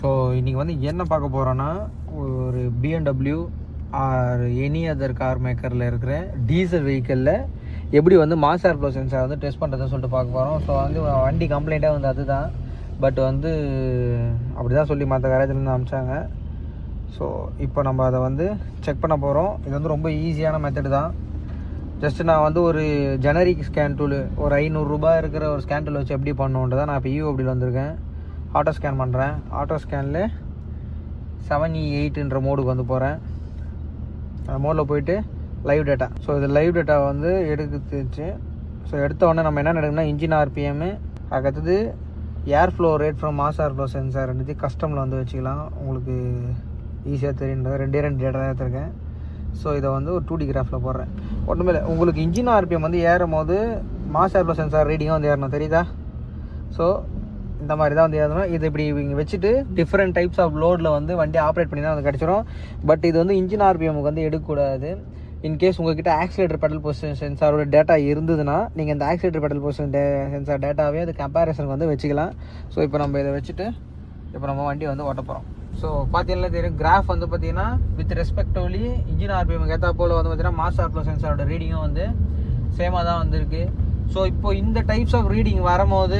So இன்றைக்கி வந்து என்ன பார்க்க போகிறோன்னா, ஒரு BMW or any other car மேக்கரில் இருக்கிற டீசல் வெஹிக்கிளில் எப்படி வந்து மாஸ் ஏர் ஃப்ளோ சென்சார் வந்து டெஸ்ட் பண்ணுறதுன்னு சொல்லிட்டு பார்க்க போகிறோம். ஸோ வந்து வண்டி கம்ப்ளைண்ட்டாக வந்து அதுதான், பட் வந்து அப்படி தான் சொல்லி மற்ற கரேஜ்லேருந்து அனுப்பிச்சாங்க. ஸோ இப்போ நம்ம அதை வந்து செக் பண்ண போகிறோம். இது வந்து ரொம்ப ஈஸியான மெத்தடு தான். ஜஸ்ட்டு நான் வந்து ஒரு ஜெனரிக் ஸ்கேன் டூலு, ஒரு 500 ரூபாய் இருக்கிற ஒரு ஸ்கேன் டூல் வச்சு எப்படி பண்ணணுன்றதை நான் இப்போ யூஎப்டியில் வந்திருக்கேன். ஆட்டோ ஸ்கேன் பண்ணுறேன். ஆட்டோ ஸ்கேனில் 7E8ன்ற மோடுக்கு வந்து போகிறேன். அந்த மோடில் போயிட்டு லைவ் டேட்டா. ஸோ இது லைவ் டேட்டா வந்து எடுத்துச்சு. ஸோ எடுத்த உடனே நம்ம என்ன எடுக்கணும்னா இன்ஜின் ஆர்பிஎம்மு, அதுக்கடுத்தது air flow rate from mass air flow sensor ரெண்டுத்தி கஸ்டமில் வந்து வச்சுக்கலாம். உங்களுக்கு ஈஸியாக தெரியுன்றது ரெண்டே டேட்டா தான் எடுத்துருக்கேன். ஸோ இதை வந்து ஒரு 2D கிராஃபில் போடுறேன். ஒன்றுமே இல்லை, உங்களுக்கு இன்ஜின் ஆர்பிஎம் வந்து ஏறும் போது மாஸ் ஏர் ஃப்ளோ சென்சார் ரீடிங்காக வந்து ஏறணும், தெரியுதா? ஸோ இந்த மாதிரி தான் வந்து ஏறணும். இது இப்படி இங்கே வச்சுட்டு டிஃப்ரெண்ட் டைப்ஸ் ஆஃப் லோடில் வந்து வண்டி ஆப்ரேட் பண்ணி தான் வந்து கிடச்சிரும். பட் இது வந்து இன்ஜின் ஆர்பிஎம்முக்கு வந்து எடுக்கக்கூடாது. இன்கேஸ் உங்கள்கிட்ட ஆக்சிலேட்டர் பெடல் பொசிஷன் சென்சாரோட டேட்டா இருந்ததுன்னா நீங்கள் இந்த ஆக்சிலேட்டர் பெடல் பொசிஷன் சென்சார் டேட்டாவே அது கம்பேரிசனுக்கு வந்து வச்சுக்கலாம். ஸோ இப்போ நம்ம இதை வச்சுட்டு இப்போ நம்ம வண்டி வந்து ஓட்ட போகிறோம். ஸோ பார்த்தீங்கன்னா தெரியும், கிராஃப் வந்து பார்த்தீங்கன்னா வித் ரெஸ்பெக்டிவ்லி இன்ஜின் ஆர்பிஎம் ஏற்றா போல் வந்து பார்த்தீங்கன்னா மாஸ் ஏர் ஃப்ளோ சென்சாரோட ரீடிங்கும் வந்து சேமாக தான் வந்துருக்கு. ஸோ இப்போ இந்த டைப்ஸ் ஆஃப் ரீடிங் வரும்போது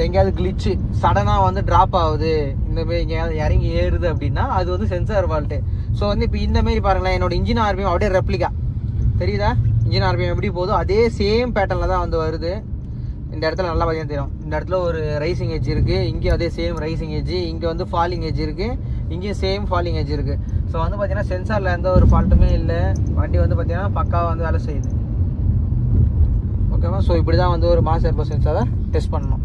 எங்கேயாவது கிளிச்சு சடனாக வந்து ட்ராப் ஆகுது, இந்தமாரி எங்கேயாவது இறங்கி ஏறுது அப்படின்னா அது வந்து சென்சார் ஃபால்ட்டு. ஸோ வந்து இப்போ இந்தமாரி பாருங்களேன், என்னோட இன்ஜின் ஆர்பிஎம் அப்படியே ரெப்ளிகா தெரியுதா? இன்ஜின் ஆர்பிஎம் எப்படி போதும் அதே சேம் பேட்டர்னில் தான் வந்து வருது. இந்த இடத்துல நல்லா பார்த்தீங்கன்னா தெரியும், இந்த இடத்துல ஒரு ரைசிங் எட்ஜ் இருக்குது, இங்கேயும் அதே சேம் ரைசிங் எட்ஜ், இங்கே வந்து ஃபாலிங் எட்ஜ் இருக்குது, இங்கேயும் சேம் ஃபாலிங் எட்ஜ் இருக்குது. ஸோ வந்து பார்த்தீங்கன்னா சென்சாரில் எந்த ஒரு ஃபால்ட்டுமே இல்லை. வண்டி வந்து பார்த்தீங்கன்னா பக்காவாக வந்து வேலை செய்யுது. ஓகேவா? ஸோ இப்படி தான் வந்து ஒரு மாஸ் ஏர் ஃப்ளோ சென்சாரை டெஸ்ட் பண்ணணும்.